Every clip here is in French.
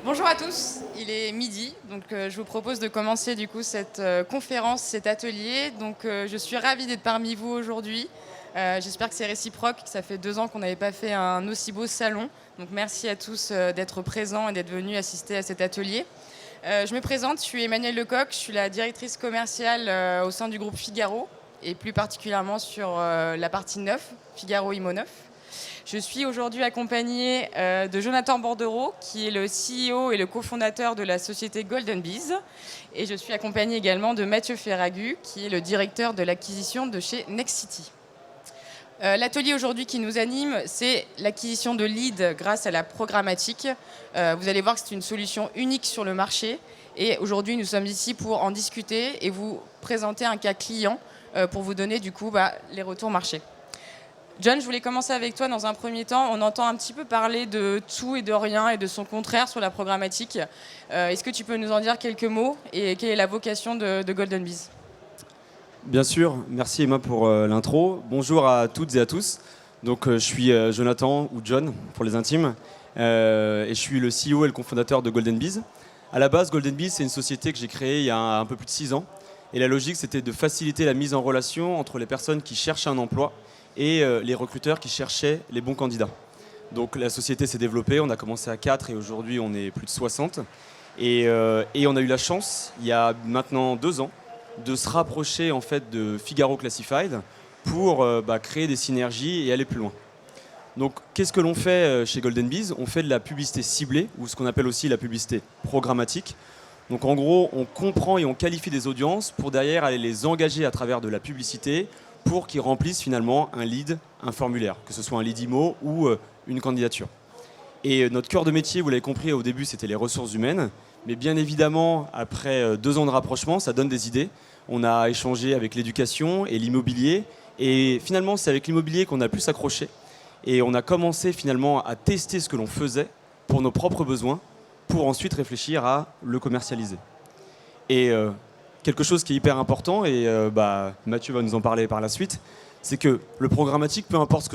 Bonjour à tous, il est midi, donc je vous propose de commencer du coup cette conférence, cet atelier. Donc je suis ravie d'être parmi vous aujourd'hui. J'espère que c'est réciproque, que ça fait 2 ans qu'on n'avait pas fait un aussi beau salon. Donc merci à tous d'être présents et d'être venus assister à cet atelier. Je me présente, je suis Emmanuelle Lecoq, je suis la directrice commerciale au sein du groupe Figaro et plus particulièrement sur la partie neuf, Figaro Immo Neuf. Je suis aujourd'hui accompagnée de Jonathan Bordereau, qui est le CEO et le cofondateur de la société Golden Bees. Et je suis accompagnée également de Mathieu Ferragu, qui est le directeur de l'acquisition de chez Nexity. L'atelier aujourd'hui qui nous anime, c'est l'acquisition de leads grâce à la programmatique. Vous allez voir que c'est une solution unique sur le marché. Et aujourd'hui, nous sommes ici pour en discuter et vous présenter un cas client pour vous donner du coup les retours marché. John, je voulais commencer avec toi dans un premier temps. On entend un petit peu parler de tout et de rien et de son contraire sur la programmatique. Est-ce que tu peux nous en dire quelques mots et quelle est la vocation de Golden Bees? Bien sûr, merci Emma pour l'intro. Bonjour à toutes et à tous. Donc, je suis Jonathan ou John pour les intimes et je suis le CEO et le cofondateur de Golden Bees. À la base, Golden Bees, c'est une société que j'ai créée il y a un peu plus de 6 ans. Et la logique, c'était de faciliter la mise en relation entre les personnes qui cherchent un emploi et les recruteurs qui cherchaient les bons candidats. Donc la société s'est développée, on a commencé à 4 et aujourd'hui on est plus de 60. Et on a eu la chance, il y a maintenant 2 ans, de se rapprocher en fait de Figaro Classified pour créer des synergies et aller plus loin. Donc qu'est-ce que l'on fait chez Golden Bees? On fait de la publicité ciblée, ou ce qu'on appelle aussi la publicité programmatique. Donc en gros, on comprend et on qualifie des audiences pour derrière aller les engager à travers de la publicité pour qu'ils remplissent finalement un lead, un formulaire, que ce soit un lead IMO ou une candidature. Et notre cœur de métier, vous l'avez compris au début, c'était les ressources humaines. Mais bien évidemment, après 2 ans de rapprochement, ça donne des idées. On a échangé avec l'éducation et l'immobilier. Et finalement, c'est avec l'immobilier qu'on a pu s'accrocher. Et on a commencé finalement à tester ce que l'on faisait pour nos propres besoins, pour ensuite réfléchir à le commercialiser. Et quelque chose qui est hyper important, et Mathieu va nous en parler par la suite, c'est que le programmatique, peu importe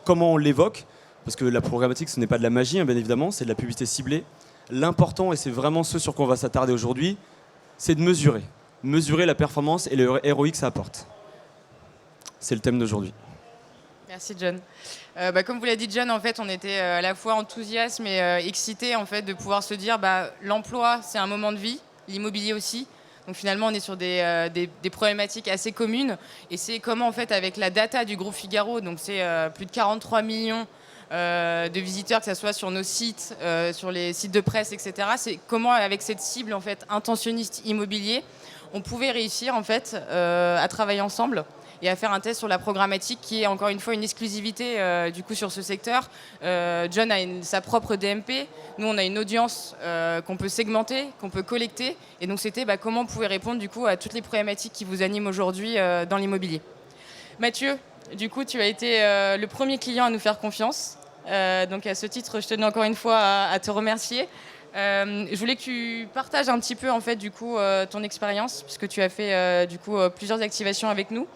comment on l'évoque, parce que la programmatique, ce n'est pas de la magie, hein, bien évidemment, c'est de la publicité ciblée. L'important, et c'est vraiment ce sur quoi on va s'attarder aujourd'hui, c'est de mesurer la performance et le ROI que ça apporte. C'est le thème d'aujourd'hui. Merci John. Comme vous l'a dit John, en fait, on était à la fois enthousiastes et excités en fait, de pouvoir se dire l'emploi, c'est un moment de vie, l'immobilier aussi. Donc finalement, on est sur des problématiques assez communes. Et c'est comment, en fait, avec la data du groupe Figaro, donc c'est plus de 43 millions de visiteurs, que ce soit sur nos sites, sur les sites de presse, etc. C'est comment, avec cette cible en fait, intentionniste immobilier, on pouvait réussir en fait, à travailler ensemble et à faire un test sur la programmatique qui est encore une fois une exclusivité du coup sur ce secteur. John a sa propre DMP, nous on a une audience qu'on peut segmenter, qu'on peut collecter, et donc c'était comment on pouvait répondre du coup à toutes les problématiques qui vous animent aujourd'hui dans l'immobilier. Mathieu, du coup tu as été le premier client à nous faire confiance, donc à ce titre je tenais encore une fois à te remercier. Je voulais que tu partages un petit peu en fait du coup ton expérience, puisque tu as fait du coup plusieurs activations avec nous.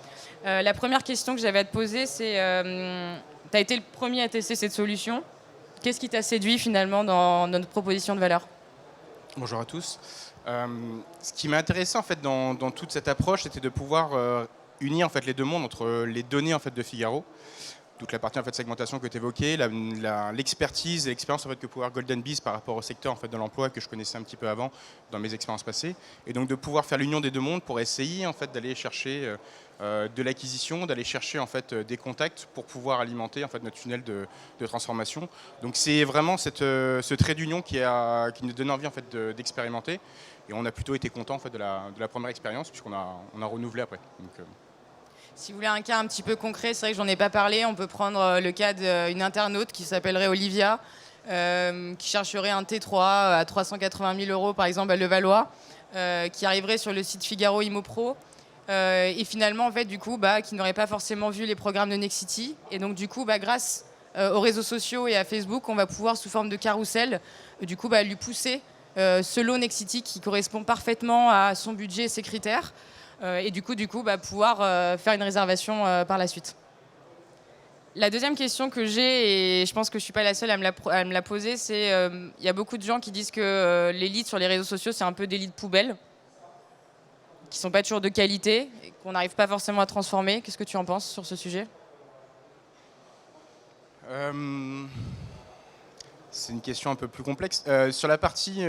La première question que j'avais à te poser, c'est tu as été le premier à tester cette solution. Qu'est-ce qui t'a séduit finalement dans notre proposition de valeur? Bonjour à tous. Ce qui m'a intéressé en fait dans toute cette approche, c'était de pouvoir unir en fait les deux mondes entre les données en fait de Figaro, toute la partie en fait segmentation que tu évoquais, l'expertise et l'expérience en fait que peut avoir Golden Bees par rapport au secteur en fait de l'emploi que je connaissais un petit peu avant dans mes expériences passées, et donc de pouvoir faire l'union des deux mondes pour essayer en fait d'aller chercher de l'acquisition, d'aller chercher en fait des contacts pour pouvoir alimenter en fait notre tunnel de transformation. Donc c'est vraiment ce trait d'union qui nous donne envie en fait d'expérimenter, et on a plutôt été content en fait de la première expérience puisqu'on a renouvelé après. Donc, si vous voulez un cas un petit peu concret, c'est vrai que j'en ai pas parlé, on peut prendre le cas d'une internaute qui s'appellerait Olivia, qui chercherait un T3 à 380 000 euros par exemple à Levallois, qui arriverait sur le site Figaro Immo Pro, et finalement en fait du coup qui n'aurait pas forcément vu les programmes de Nexity, et donc du coup grâce aux réseaux sociaux et à Facebook, on va pouvoir sous forme de carrousel du coup lui pousser ce lot Nexity qui correspond parfaitement à son budget et ses critères. Et du coup pouvoir faire une réservation par la suite. La deuxième question que j'ai, et je pense que je ne suis pas la seule à à me la poser, c'est il y a beaucoup de gens qui disent que les leads sur les réseaux sociaux, c'est un peu des leads poubelles, qui ne sont pas toujours de qualité, et qu'on n'arrive pas forcément à transformer. Qu'est-ce que tu en penses sur ce sujet ? C'est une question un peu plus complexe. Sur la partie...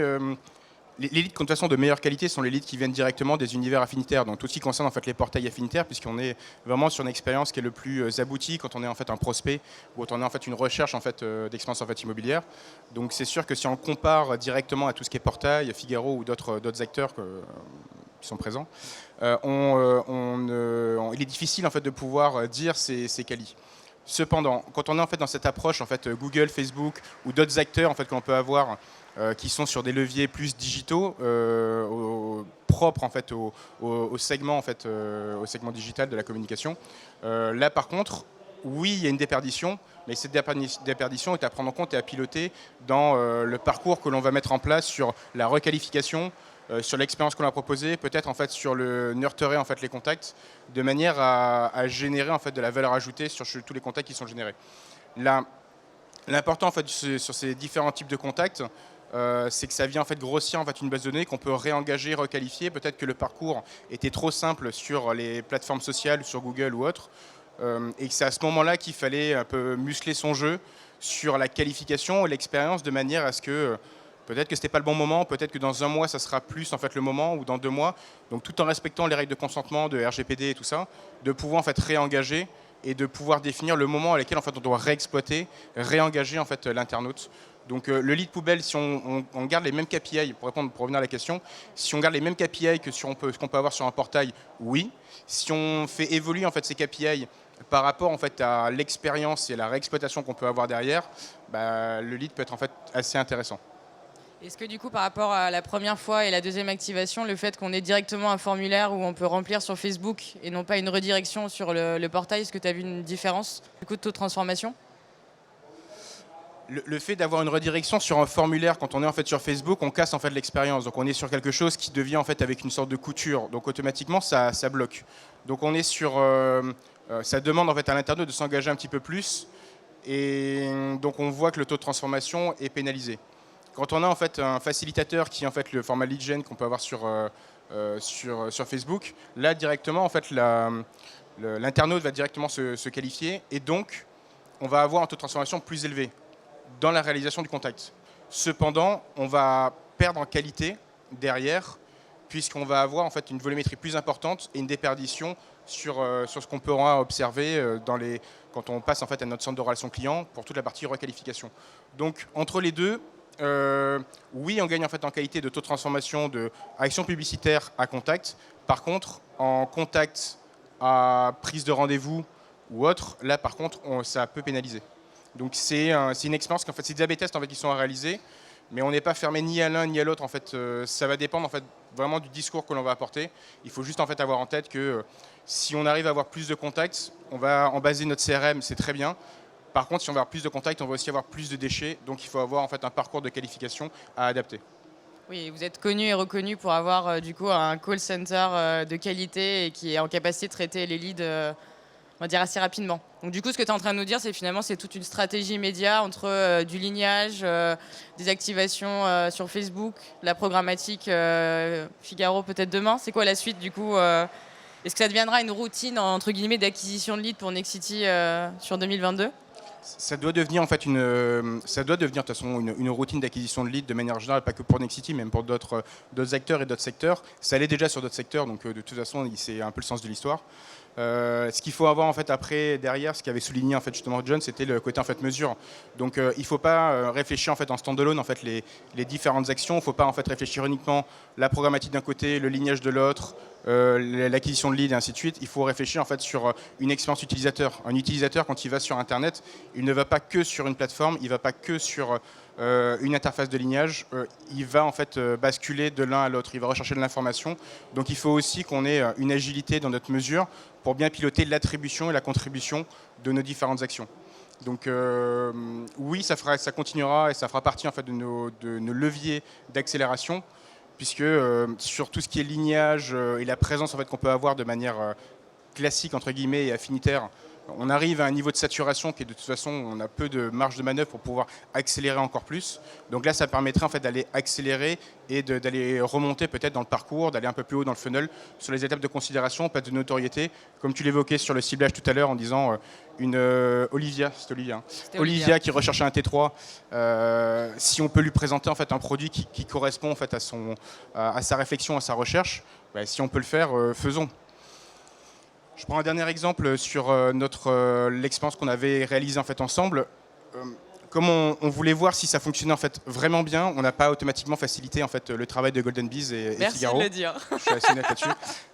les leads, de toute façon, de meilleure qualité sont les leads qui viennent directement des univers affinitaires. Donc tout ce qui concerne en fait les portails affinitaires, puisqu'on est vraiment sur une expérience qui est le plus aboutie quand on est en fait un prospect ou quand on est en fait une recherche en fait d'expérience en fait immobilière. Donc c'est sûr que si on compare directement à tout ce qui est portail, Figaro ou d'autres acteurs qui sont présents, il est difficile en fait de pouvoir dire c'est quali. Cependant, quand on est en fait dans cette approche en fait Google, Facebook ou d'autres acteurs en fait qu'on peut avoir qui sont sur des leviers plus digitaux, propres en fait au segment au segment digital de la communication. Là par contre, oui, il y a une déperdition, mais cette déperdition est à prendre en compte et à piloter dans le parcours que l'on va mettre en place sur la requalification, sur l'expérience qu'on a proposée, peut-être en fait sur le nurturer en fait les contacts, de manière à générer en fait de la valeur ajoutée sur tous les contacts qui sont générés. L'important en fait sur ces différents types de contacts, c'est que ça vient en fait grossir en fait une base de données qu'on peut réengager, requalifier. Peut-être que le parcours était trop simple sur les plateformes sociales, sur Google ou autres, et que c'est à ce moment-là qu'il fallait un peu muscler son jeu sur la qualification et l'expérience de manière à ce que peut-être que c'était pas le bon moment, peut-être que dans un mois ça sera plus en fait le moment ou dans 2 mois. Donc tout en respectant les règles de consentement, de RGPD et tout ça, de pouvoir en fait réengager et de pouvoir définir le moment à lequel en fait on doit réexploiter, réengager en fait l'internaute. Donc le lead poubelle, si on garde les mêmes KPI, pour revenir à la question, si on garde les mêmes KPI que ce qu'on peut avoir sur un portail, oui. Si on fait évoluer en fait ces KPI par rapport en fait à l'expérience et à la réexploitation qu'on peut avoir derrière, le lead peut être en fait assez intéressant. Est-ce que du coup, par rapport à la première fois et la deuxième activation, le fait qu'on ait directement un formulaire où on peut remplir sur Facebook et non pas une redirection sur le portail, est-ce que tu as vu une différence du coup de taux de transformation ? Le fait d'avoir une redirection sur un formulaire quand on est en fait sur Facebook, on casse en fait l'expérience. Donc on est sur quelque chose qui devient en fait avec une sorte de couture. Donc automatiquement ça bloque. Donc on est sur, ça demande en fait à l'internaute de s'engager un petit peu plus, et donc on voit que le taux de transformation est pénalisé. Quand on a en fait un facilitateur qui est en fait le format lead gen qu'on peut avoir sur Facebook, là directement en fait l'internaute va directement se qualifier, et donc on va avoir un taux de transformation plus élevé dans la réalisation du contact. Cependant, on va perdre en qualité derrière, puisqu'on va avoir en fait une volumétrie plus importante et une déperdition sur ce qu'on pourra observer quand on passe en fait à notre centre de relation client pour toute la partie requalification. Donc entre les deux, oui, on gagne en fait en qualité de taux de transformation de action publicitaire à contact. Par contre, en contact à prise de rendez-vous ou autre, là par contre, ça peut pénaliser. Donc c'est une expérience qu'en fait c'est des A/B tests en fait qui sont à réaliser, mais on n'est pas fermé ni à l'un ni à l'autre en fait. Ça va dépendre en fait vraiment du discours que l'on va apporter. Il faut juste en fait avoir en tête que si on arrive à avoir plus de contacts, on va en baser notre CRM, c'est très bien. Par contre, si on va avoir plus de contacts, on va aussi avoir plus de déchets. Donc il faut avoir en fait un parcours de qualification à adapter. Oui, vous êtes connu et reconnu pour avoir du coup un call center de qualité et qui est en capacité de traiter les leads on va dire assez rapidement. Donc du coup, ce que tu es en train de nous dire, c'est finalement c'est toute une stratégie média entre du lignage, des activations sur Facebook, la programmatique Figaro peut-être demain. C'est quoi la suite du coup Est-ce que ça deviendra une routine entre guillemets d'acquisition de leads pour Nexity sur 2022 ? Ça doit devenir en fait de toute façon une routine d'acquisition de leads de manière générale, pas que pour Nexity, même pour d'autres acteurs et d'autres secteurs. Ça allait déjà sur d'autres secteurs, donc de toute façon c'est un peu le sens de l'histoire. Ce qu'il faut avoir en fait après derrière, ce qu'avait souligné en fait justement John, c'était le côté en fait mesure. Donc il ne faut pas réfléchir en fait en standalone en fait les différentes actions. Il ne faut pas en fait réfléchir uniquement la programmatique d'un côté, le lignage de l'autre, l'acquisition de leads et ainsi de suite. Il faut réfléchir en fait sur une expérience utilisateur. Un utilisateur quand il va sur Internet, il ne va pas que sur une plateforme, il ne va pas que sur une interface de lignage, il va en fait basculer de l'un à l'autre, il va rechercher de l'information. Donc il faut aussi qu'on ait une agilité dans notre mesure pour bien piloter l'attribution et la contribution de nos différentes actions. Donc oui, ça continuera et ça fera partie en fait de nos leviers d'accélération, puisque sur tout ce qui est lignage et la présence en fait qu'on peut avoir de manière classique entre guillemets et affinitaire On arrive à un niveau de saturation qui est de toute façon, on a peu de marge de manœuvre pour pouvoir accélérer encore plus. Donc là, ça permettrait en fait d'aller accélérer et d'aller remonter peut-être dans le parcours, d'aller un peu plus haut dans le funnel sur les étapes de considération, peut-être de notoriété, comme tu l'évoquais sur le ciblage tout à l'heure en disant Olivia, c'est Olivia, hein. Olivia qui recherchait un T3, si on peut lui présenter en fait un produit qui correspond en fait à sa réflexion, à sa recherche, bah, si on peut le faire, faisons. Je prends un dernier exemple sur l'expérience qu'on avait réalisée en fait ensemble. Comme on voulait voir si ça fonctionnait en fait vraiment bien, on n'a pas automatiquement facilité en fait le travail de Golden Bees et Figaro. Merci de le dire. Je suis assez honnête là-dessus.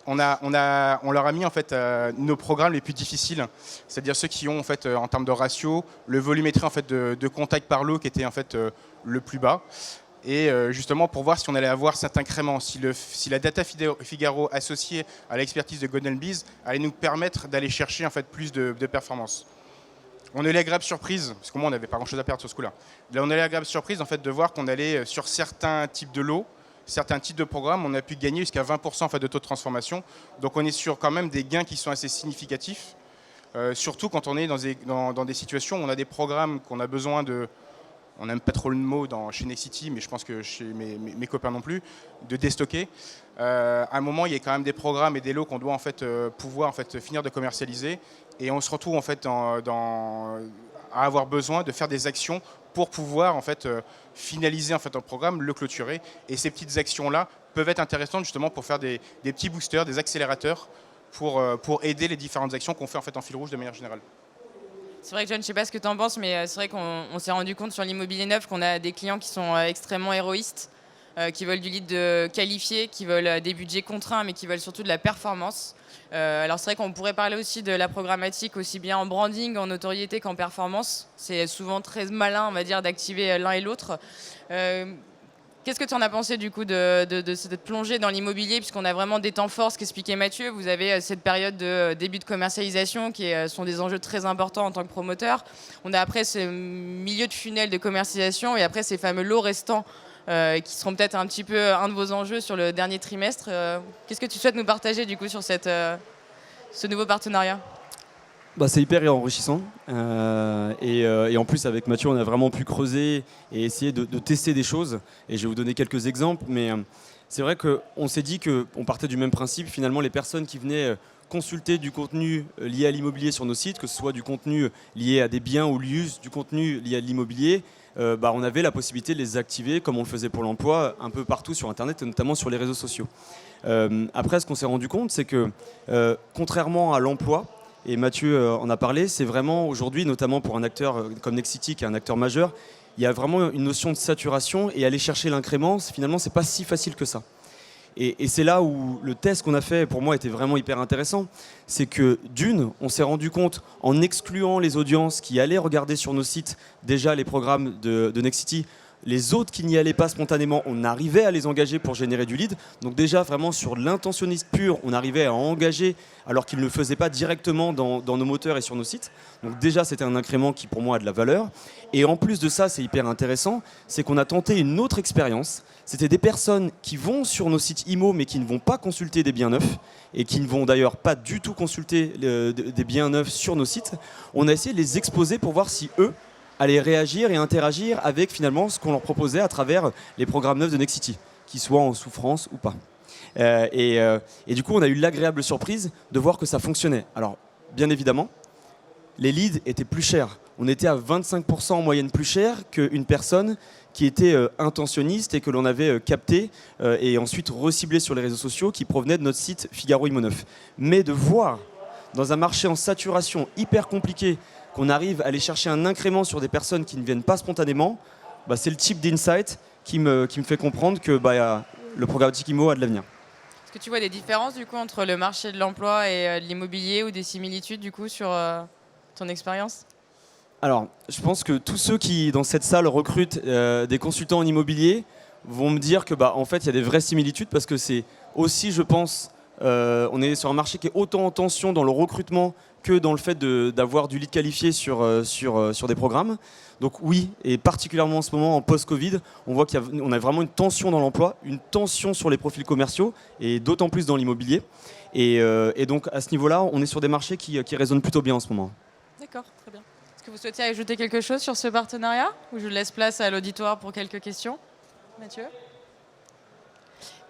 On leur a mis en fait nos programmes les plus difficiles, c'est-à-dire ceux qui ont en fait en termes de ratio le volumétrie en fait de contact par lot qui était en fait le plus bas. Et justement pour voir si on allait avoir cet incrément, si la data Figaro associée à l'expertise de Golden Bees allait nous permettre d'aller chercher en fait plus de performance. On a eu l'agréable surprise, parce qu'au moins on n'avait pas grand-chose à perdre sur ce coup-là. Là, on a eu l'agréable surprise en fait, de voir qu'on allait sur certains types de lots, certains types de programmes, on a pu gagner jusqu'à 20% en fait, de taux de transformation. Donc on est sur quand même des gains qui sont assez significatifs, surtout quand on est dans des situations où on a des programmes qu'on a besoin de... On n'aime pas trop le mot chez Nexity, mais je pense que chez mes copains non plus, de déstocker. À un moment, il y a quand même des programmes et des lots qu'on doit en fait, pouvoir en fait, finir de commercialiser. Et on se retrouve en fait, à avoir besoin de faire des actions pour pouvoir en fait, finaliser en fait, un programme, le clôturer. Et ces petites actions-là peuvent être intéressantes justement pour faire des petits boosters, des accélérateurs, pour aider les différentes actions qu'on fait en fait, en fil rouge de manière générale. C'est vrai que John, je ne sais pas ce que tu en penses, mais c'est vrai qu'on s'est rendu compte sur l'immobilier neuf qu'on a des clients qui sont extrêmement héroïstes, qui veulent du lead qualifié, qui veulent des budgets contraints, mais qui veulent surtout de la performance. Alors c'est vrai qu'on pourrait parler aussi de la programmatique, aussi bien en branding, en notoriété qu'en performance. C'est souvent très malin, on va dire, d'activer l'un et l'autre. Qu'est-ce que tu en as pensé du coup de cette plongée dans l'immobilier, puisqu'on a vraiment des temps forts, ce qu'expliquait Mathieu. Vous avez cette période de début de commercialisation qui sont des enjeux très importants en tant que promoteur. On a après ce milieu de funnel de commercialisation et après ces fameux lots restants qui seront peut-être un petit peu un de vos enjeux sur le dernier trimestre. Qu'est-ce que tu souhaites nous partager du coup sur ce nouveau partenariat ? Bah, c'est hyper enrichissant et en plus avec Mathieu on a vraiment pu creuser et essayer de tester des choses et je vais vous donner quelques exemples mais c'est vrai qu'on s'est dit qu'on partait du même principe. Finalement les personnes qui venaient consulter du contenu lié à l'immobilier sur nos sites, que ce soit du contenu lié à des biens ou l'use du contenu lié à l'immobilier, on avait la possibilité de les activer comme on le faisait pour l'emploi un peu partout sur internet et notamment sur les réseaux sociaux. Après ce qu'on s'est rendu compte c'est que contrairement à l'emploi, et Mathieu en a parlé, c'est vraiment aujourd'hui, notamment pour un acteur comme Nexity, qui est un acteur majeur, il y a vraiment une notion de saturation et aller chercher l'incrément, finalement, c'est pas si facile que ça. Et c'est là où le test qu'on a fait, pour moi, était vraiment hyper intéressant. C'est que d'une, on s'est rendu compte, en excluant les audiences qui allaient regarder sur nos sites déjà les programmes de Nexity, les autres qui n'y allaient pas spontanément, on arrivait à les engager pour générer du lead. Donc déjà, vraiment sur l'intentionniste pur, on arrivait à engager alors qu'ils ne le faisaient pas directement dans nos moteurs et sur nos sites. Donc déjà, c'était un incrément qui, pour moi, a de la valeur. Et en plus de ça, c'est hyper intéressant, c'est qu'on a tenté une autre expérience. C'était des personnes qui vont sur nos sites IMO, mais qui ne vont pas consulter des biens neufs et qui ne vont d'ailleurs pas du tout consulter des biens neufs sur nos sites. On a essayé de les exposer pour voir si eux allaient réagir et interagir avec finalement ce qu'on leur proposait à travers les programmes neufs de Nexity, qu'ils soient en souffrance ou pas. Et du coup, on a eu l'agréable surprise de voir que ça fonctionnait. Alors, bien évidemment, les leads étaient plus chers. On était à 25% en moyenne plus cher qu'une personne qui était intentionniste et que l'on avait capté et ensuite reciblé sur les réseaux sociaux qui provenait de notre site Figaro Immo Neuf. Mais de voir dans un marché en saturation hyper compliqué qu'on arrive à aller chercher un incrément sur des personnes qui ne viennent pas spontanément, c'est le type d'insight qui me fait comprendre que le programmatique IMO a de l'avenir. Est-ce que tu vois des différences du coup entre le marché de l'emploi et de l'immobilier ou des similitudes du coup sur ton expérience ? Alors, je pense que tous ceux qui dans cette salle recrutent des consultants en immobilier vont me dire que en fait il y a des vraies similitudes parce que c'est aussi, je pense, on est sur un marché qui est autant en tension dans le recrutement que dans le fait d'avoir du lead qualifié sur des programmes. Donc oui, et particulièrement en ce moment, en post-Covid, on voit qu'on a vraiment une tension dans l'emploi, une tension sur les profils commerciaux, et d'autant plus dans l'immobilier. Et donc à ce niveau-là, on est sur des marchés qui résonnent plutôt bien en ce moment. D'accord, très bien. Est-ce que vous souhaitez ajouter quelque chose sur ce partenariat ou je laisse place à l'auditoire pour quelques questions? Mathieu?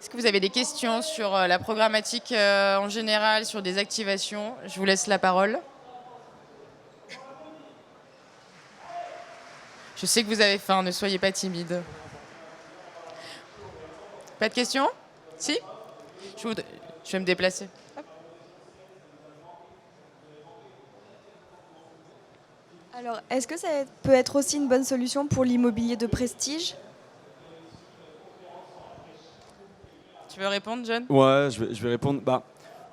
Est-ce que vous avez des questions sur la programmatique en général, sur des activations? Je vous laisse la parole. Je sais que vous avez faim, ne soyez pas timide. Pas de questions? Si? Je vais me déplacer. Hop. Alors, est-ce que ça peut être aussi une bonne solution pour l'immobilier de prestige? Tu veux répondre, John? Ouais, je vais répondre.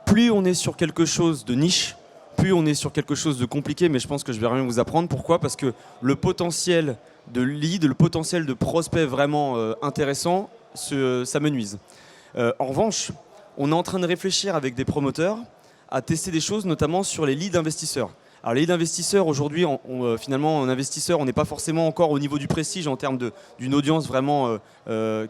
Plus on est sur quelque chose de niche, plus on est sur quelque chose de compliqué, mais je pense que je vais rien vous apprendre. Pourquoi? Parce que le potentiel de lead, le potentiel de prospect vraiment intéressant, s'amenuise. En revanche, on est en train de réfléchir avec des promoteurs à tester des choses, notamment sur les leads investisseurs. Alors les leads investisseurs, aujourd'hui, finalement, en investisseur, on n'est pas forcément encore au niveau du prestige en termes d'une audience vraiment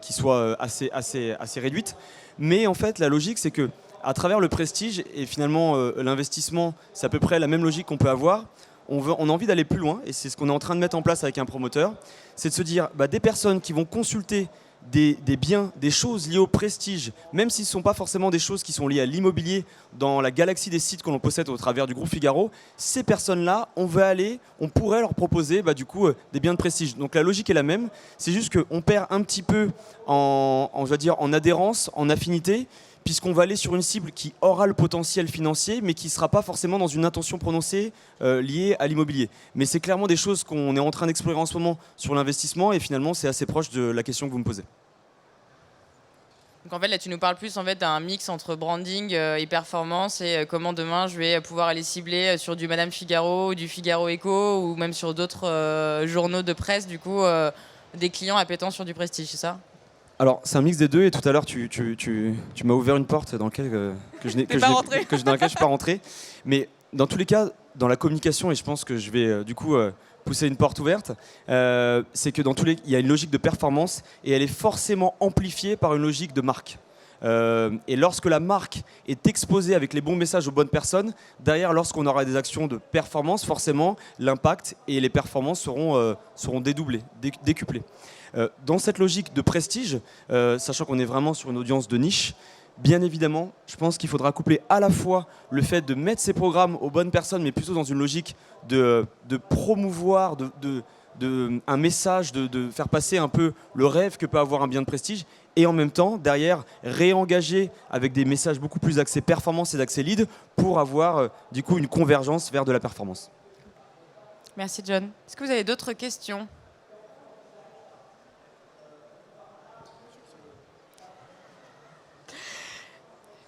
qui soit assez réduite. Mais en fait, la logique, c'est que à travers le prestige et finalement l'investissement, c'est à peu près la même logique qu'on peut avoir. On a envie d'aller plus loin et c'est ce qu'on est en train de mettre en place avec un promoteur. C'est de se dire, des personnes qui vont consulter des biens, des choses liées au prestige, même s'ils ne sont pas forcément des choses qui sont liées à l'immobilier dans la galaxie des sites que l'on possède au travers du groupe Figaro, ces personnes-là, on pourrait leur proposer des biens de prestige. Donc la logique est la même, c'est juste qu'on perd un petit peu en adhérence, en affinité, puisqu'on va aller sur une cible qui aura le potentiel financier, mais qui ne sera pas forcément dans une intention prononcée liée à l'immobilier. Mais c'est clairement des choses qu'on est en train d'explorer en ce moment sur l'investissement, et finalement, c'est assez proche de la question que vous me posez. Donc en fait, là, tu nous parles plus d'un mix entre branding et performance et comment demain je vais pouvoir aller cibler sur du Madame Figaro, du Figaro Echo ou même sur d'autres journaux de presse, des clients appétents sur du prestige, c'est ça? Alors, c'est un mix des deux, et tout à l'heure, tu m'as ouvert une porte dans laquelle dans laquelle je ne suis pas rentré. Mais dans tous les cas, dans la communication, et je pense que je vais pousser une porte ouverte, c'est que il y a une logique de performance et elle est forcément amplifiée par une logique de marque. Et lorsque la marque est exposée avec les bons messages aux bonnes personnes, derrière, lorsqu'on aura des actions de performance, forcément, l'impact et les performances seront dédoublés, décuplés. Dans cette logique de prestige, sachant qu'on est vraiment sur une audience de niche, bien évidemment, je pense qu'il faudra coupler à la fois le fait de mettre ces programmes aux bonnes personnes, mais plutôt dans une logique de promouvoir, un message, de faire passer un peu le rêve que peut avoir un bien de prestige, et en même temps, derrière, réengager avec des messages beaucoup plus axés performance et axés lead pour avoir une convergence vers de la performance. Merci John. Est-ce que vous avez d'autres questions?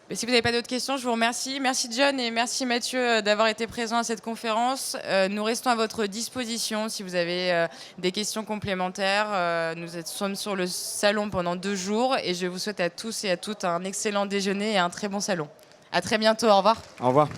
Mais si vous n'avez pas d'autres questions, je vous remercie. Merci John et merci Mathieu d'avoir été présents à cette conférence. Nous restons à votre disposition si vous avez des questions complémentaires. Nous sommes sur le salon pendant 2 jours et je vous souhaite à tous et à toutes un excellent déjeuner et un très bon salon. À très bientôt, au revoir. Au revoir.